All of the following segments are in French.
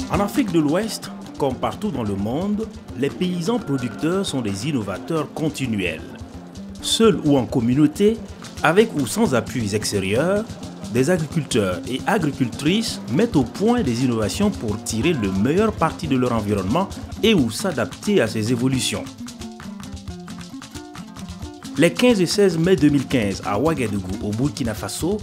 En Afrique de l'Ouest, comme partout dans le monde, les paysans producteurs sont des innovateurs continuels. Seuls ou en communauté, avec ou sans appui extérieur, des agriculteurs et agricultrices mettent au point des innovations pour tirer le meilleur parti de leur environnement et ou s'adapter à ces évolutions. Les 15 et 16 mai 2015 à Ouagadougou, au Burkina Faso,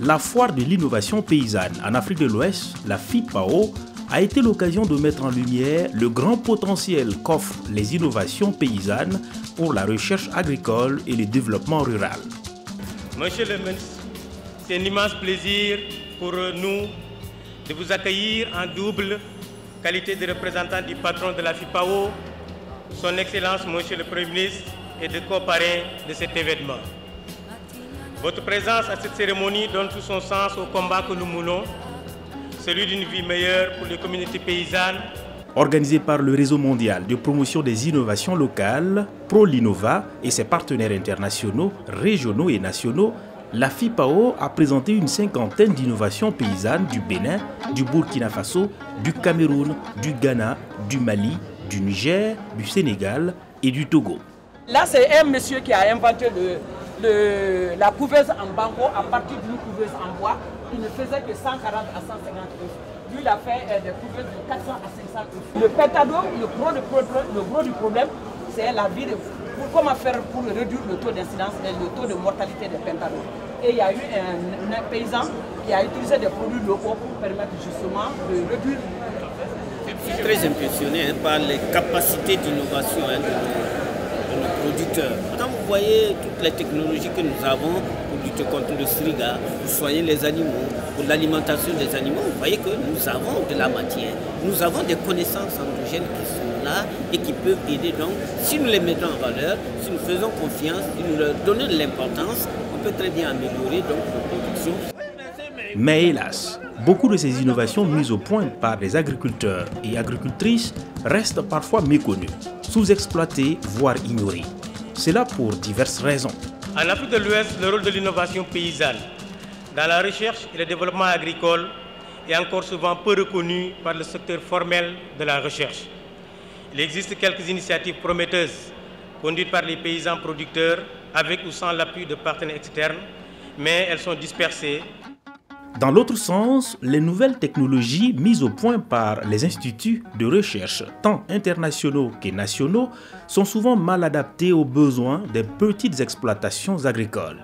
la foire de l'innovation paysanne en Afrique de l'Ouest, la FIPAO, a été l'occasion de mettre en lumière le grand potentiel qu'offrent les innovations paysannes pour la recherche agricole et le développement rural. Monsieur le ministre, c'est un immense plaisir pour nous de vous accueillir en double qualité de représentant du patron de la FIPAO, son Excellence Monsieur le Premier ministre, et de co-parrain de cet événement. Votre présence à cette cérémonie donne tout son sens au combat que nous menons, celui d'une vie meilleure pour les communautés paysannes. Organisé par le Réseau mondial de promotion des innovations locales, ProLinova et ses partenaires internationaux, régionaux et nationaux, la FIPAO a présenté une cinquantaine d'innovations paysannes du Bénin, du Burkina Faso, du Cameroun, du Ghana, du Mali, du Niger, du Sénégal et du Togo. Là, c'est un monsieur qui a inventé la couveuse en banco à partir d'une couveuse en bois. Il ne faisait que 140 à 150 œufs. Lui, il a fait des couveuses de 400 à 500 œufs. Le pentadome, le gros du problème, c'est la vie de... Comment faire pour réduire le taux d'incidence et le taux de mortalité des pentadomes. Et il y a eu un paysan qui a utilisé des produits locaux pour permettre justement de réduire. Je suis très impressionné par les capacités d'innovation de nos producteurs. Quand vous voyez toutes les technologies que nous avons pour lutter contre le siriga, pour soigner les animaux, pour l'alimentation des animaux, vous voyez que nous avons de la matière. Nous avons des connaissances endogènes qui sont là et qui peuvent aider. Donc, si nous les mettons en valeur, si nous faisons confiance, si nous leur donnons de l'importance, on peut très bien améliorer donc nos productions. Mais hélas, beaucoup de ces innovations mises au point par les agriculteurs et agricultrices restent parfois méconnues, sous-exploitées, voire ignorées. C'est là pour diverses raisons. En Afrique de l'Ouest, le rôle de l'innovation paysanne dans la recherche et le développement agricole est encore souvent peu reconnu par le secteur formel de la recherche. Il existe quelques initiatives prometteuses conduites par les paysans producteurs avec ou sans l'appui de partenaires externes, mais elles sont dispersées. Dans l'autre sens, les nouvelles technologies mises au point par les instituts de recherche, tant internationaux que nationaux, sont souvent mal adaptées aux besoins des petites exploitations agricoles.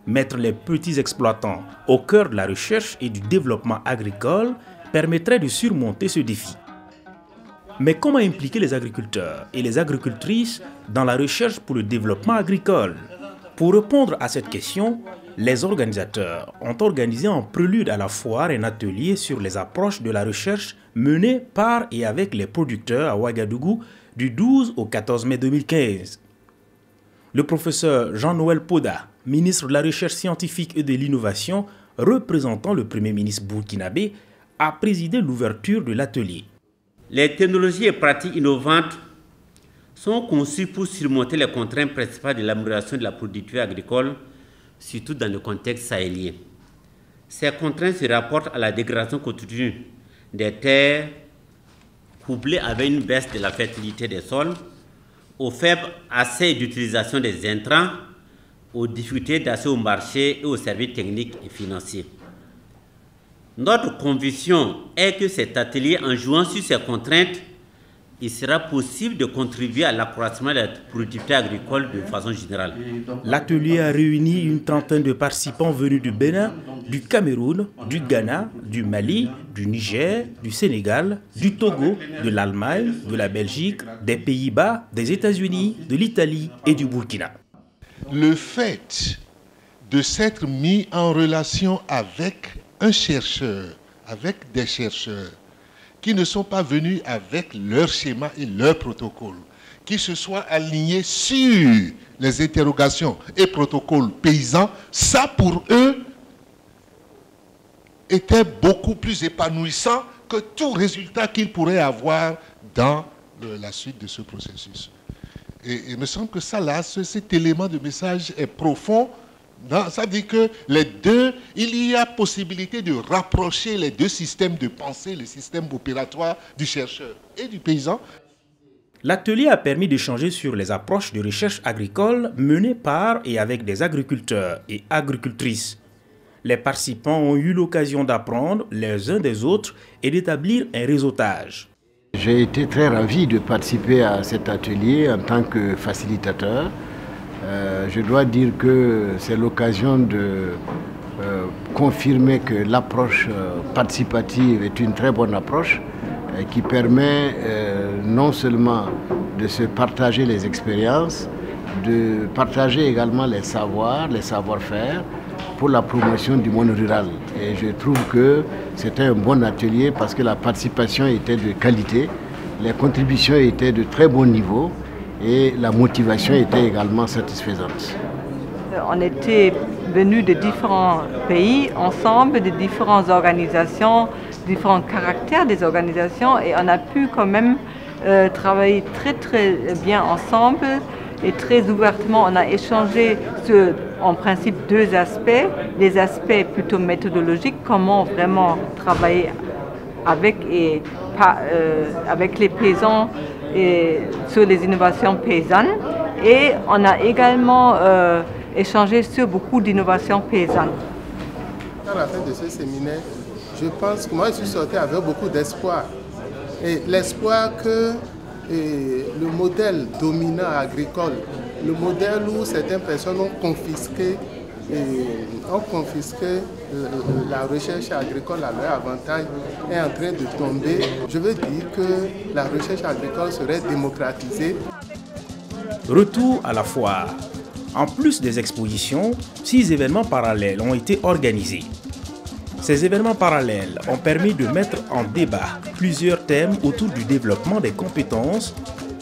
Mettre les petits exploitants au cœur de la recherche et du développement agricole permettrait de surmonter ce défi. Mais comment impliquer les agriculteurs et les agricultrices dans la recherche pour le développement agricole? Pour répondre à cette question, les organisateurs ont organisé en prélude à la foire un atelier sur les approches de la recherche menée par et avec les producteurs à Ouagadougou du 12 au 14 mai 2015. Le professeur Jean-Noël Poda, ministre de la Recherche scientifique et de l'innovation, représentant le Premier ministre burkinabé, a présidé l'ouverture de l'atelier. Les technologies et pratiques innovantes sont conçues pour surmonter les contraintes principales de l'amélioration de la productivité agricole, surtout dans le contexte sahélien. Ces contraintes se rapportent à la dégradation continue des terres, couplée avec une baisse de la fertilité des sols, au faible accès d'utilisation des intrants, aux difficultés d'accès au marché et aux services techniques et financiers. Notre conviction est que cet atelier, en jouant sur ces contraintes, il sera possible de contribuer à l'accroissement de la productivité agricole de façon générale. L'atelier a réuni une trentaine de participants venus du Bénin, du Cameroun, du Ghana, du Mali, du Niger, du Sénégal, du Togo, de l'Allemagne, de la Belgique, des Pays-Bas, des États-Unis, de l'Italie et du Burkina. Le fait de s'être mis en relation avec un chercheur avec des chercheurs qui ne sont pas venus avec leur schéma et leur protocole, qui se soient alignés sur les interrogations et protocoles paysans, ça pour eux était beaucoup plus épanouissant que tout résultat qu'ils pourraient avoir dans la suite de ce processus. Et il me semble que ça là, cet élément de message est profond. Ça veut dire que les deux, il y a possibilité de rapprocher les deux systèmes de pensée, le système opératoire du chercheur et du paysan. L'atelier a permis d'échanger sur les approches de recherche agricole menées par et avec des agriculteurs et agricultrices. Les participants ont eu l'occasion d'apprendre les uns des autres et d'établir un réseautage. J'ai été très ravi de participer à cet atelier en tant que facilitateur. Je dois dire que c'est l'occasion de confirmer que l'approche participative est une très bonne approche qui permet non seulement de se partager les expériences, de partager également les savoirs, les savoir-faire pour la promotion du monde rural. Et je trouve que c'était un bon atelier parce que la participation était de qualité, les contributions étaient de très bon niveau et la motivation était également satisfaisante. On était venus de différents pays ensemble, de différentes organisations, différents caractères des organisations et on a pu quand même travailler très bien ensemble et très ouvertement. On a échangé sur, en principe, deux aspects. Les aspects plutôt méthodologiques, comment vraiment travailler avec les paysans et sur les innovations paysannes. Et on a également échangé sur beaucoup d'innovations paysannes. À la fin de ce séminaire, je pense que moi je suis sorti avec beaucoup d'espoir. Et l'espoir que le modèle dominant agricole, le modèle où certaines personnes ont confisqué la recherche agricole à leur avantage est en train de tomber. Je veux dire que la recherche agricole serait démocratisée. Retour à la foire. En plus des expositions, 6 événements parallèles ont été organisés. Ces événements parallèles ont permis de mettre en débat plusieurs thèmes autour du développement des compétences,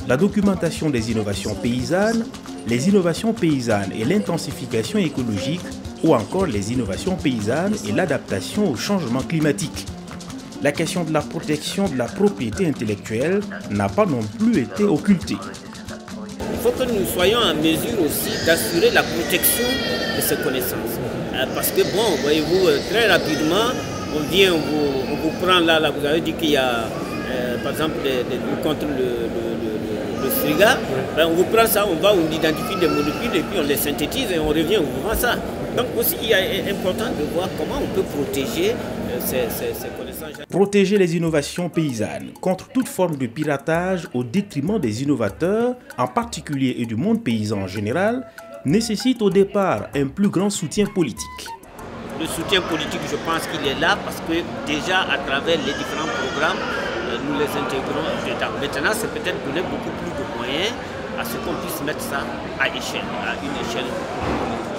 la documentation des innovations paysannes, les innovations paysannes et l'intensification écologique ou encore les innovations paysannes et l'adaptation au changement climatique. La question de la protection de la propriété intellectuelle n'a pas non plus été occultée. Il faut que nous soyons en mesure aussi d'assurer la protection de ces connaissances. Parce que bon, voyez-vous, très rapidement, on vous prend là, vous avez dit qu'il y a, par exemple, contre le SRIGA, ben on vous prend ça, on identifie des molécules et puis on les synthétise et on revient, on vous vend ça. Donc aussi, il est important de voir comment on peut protéger ces connaissances. Protéger les innovations paysannes contre toute forme de piratage au détriment des innovateurs, en particulier et du monde paysan en général, nécessite au départ un plus grand soutien politique. Le soutien politique, je pense qu'il est là parce que déjà à travers les différents programmes, nous les intégrons dedans. Maintenant, c'est peut-être donner beaucoup plus de moyens à ce qu'on puisse mettre ça à une échelle.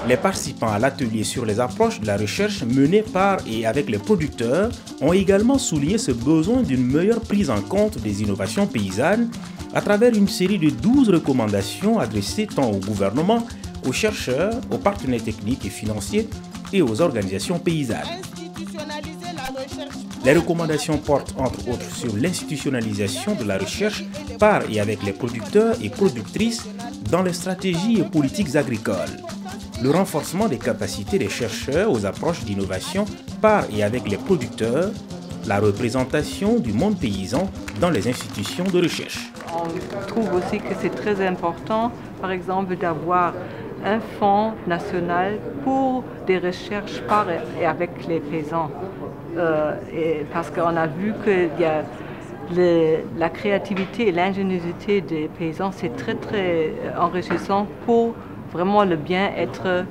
Les participants à l'atelier sur les approches de la recherche menée par et avec les producteurs ont également souligné ce besoin d'une meilleure prise en compte des innovations paysannes à travers une série de 12 recommandations adressées tant au gouvernement, aux chercheurs, aux partenaires techniques et financiers et aux organisations paysannes. Les recommandations portent entre autres sur l'institutionnalisation de la recherche par et avec les producteurs et productrices dans les stratégies et politiques agricoles, le renforcement des capacités des chercheurs aux approches d'innovation par et avec les producteurs, la représentation du monde paysan dans les institutions de recherche. On trouve aussi que c'est très important, par exemple, d'avoir un fonds national pour des recherches par et avec les paysans. Parce qu'on a vu que la créativité et l'ingéniosité des paysans, c'est très enrichissant pour vraiment le bien-être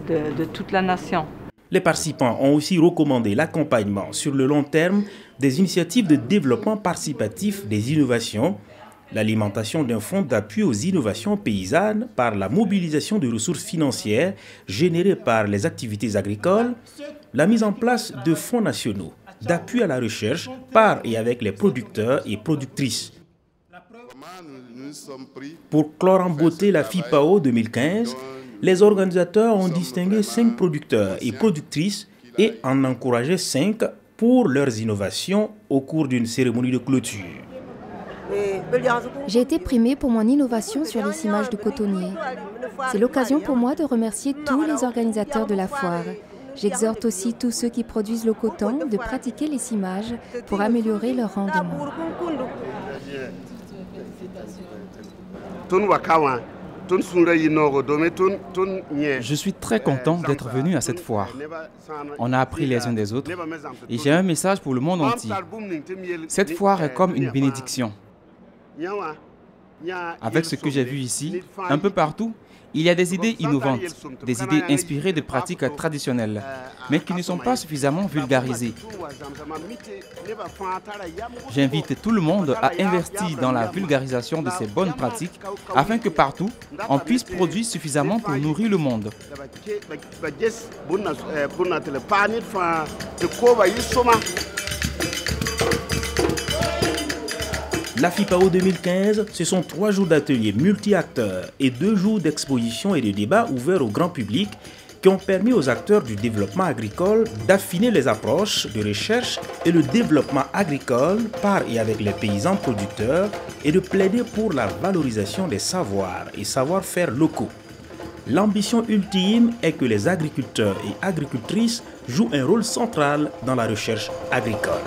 de toute la nation. Les participants ont aussi recommandé l'accompagnement sur le long terme des initiatives de développement participatif des innovations, l'alimentation d'un fonds d'appui aux innovations paysannes par la mobilisation de ressources financières générées par les activités agricoles, la mise en place de fonds nationaux d'appui à la recherche par et avec les producteurs et productrices. Pour clore en beauté la FIPAO 2015, les organisateurs ont distingué 5 producteurs et productrices et en encouragé 5 pour leurs innovations au cours d'une cérémonie de clôture. J'ai été primée pour mon innovation sur les cimages de cotonnier. C'est l'occasion pour moi de remercier tous les organisateurs de la foire. J'exhorte aussi tous ceux qui produisent le coton de pratiquer les cimages pour améliorer leur rendement. Je suis très content d'être venu à cette foire. On a appris les uns des autres et j'ai un message pour le monde entier. Cette foire est comme une bénédiction. Avec ce que j'ai vu ici, un peu partout, il y a des idées innovantes, des idées inspirées de pratiques traditionnelles, mais qui ne sont pas suffisamment vulgarisées. J'invite tout le monde à investir dans la vulgarisation de ces bonnes pratiques afin que partout, on puisse produire suffisamment pour nourrir le monde. La FIPAO 2015, ce sont 3 jours d'ateliers multi-acteurs et 2 jours d'exposition et de débats ouverts au grand public qui ont permis aux acteurs du développement agricole d'affiner les approches de recherche et le développement agricole par et avec les paysans producteurs et de plaider pour la valorisation des savoirs et savoir-faire locaux. L'ambition ultime est que les agriculteurs et agricultrices jouent un rôle central dans la recherche agricole.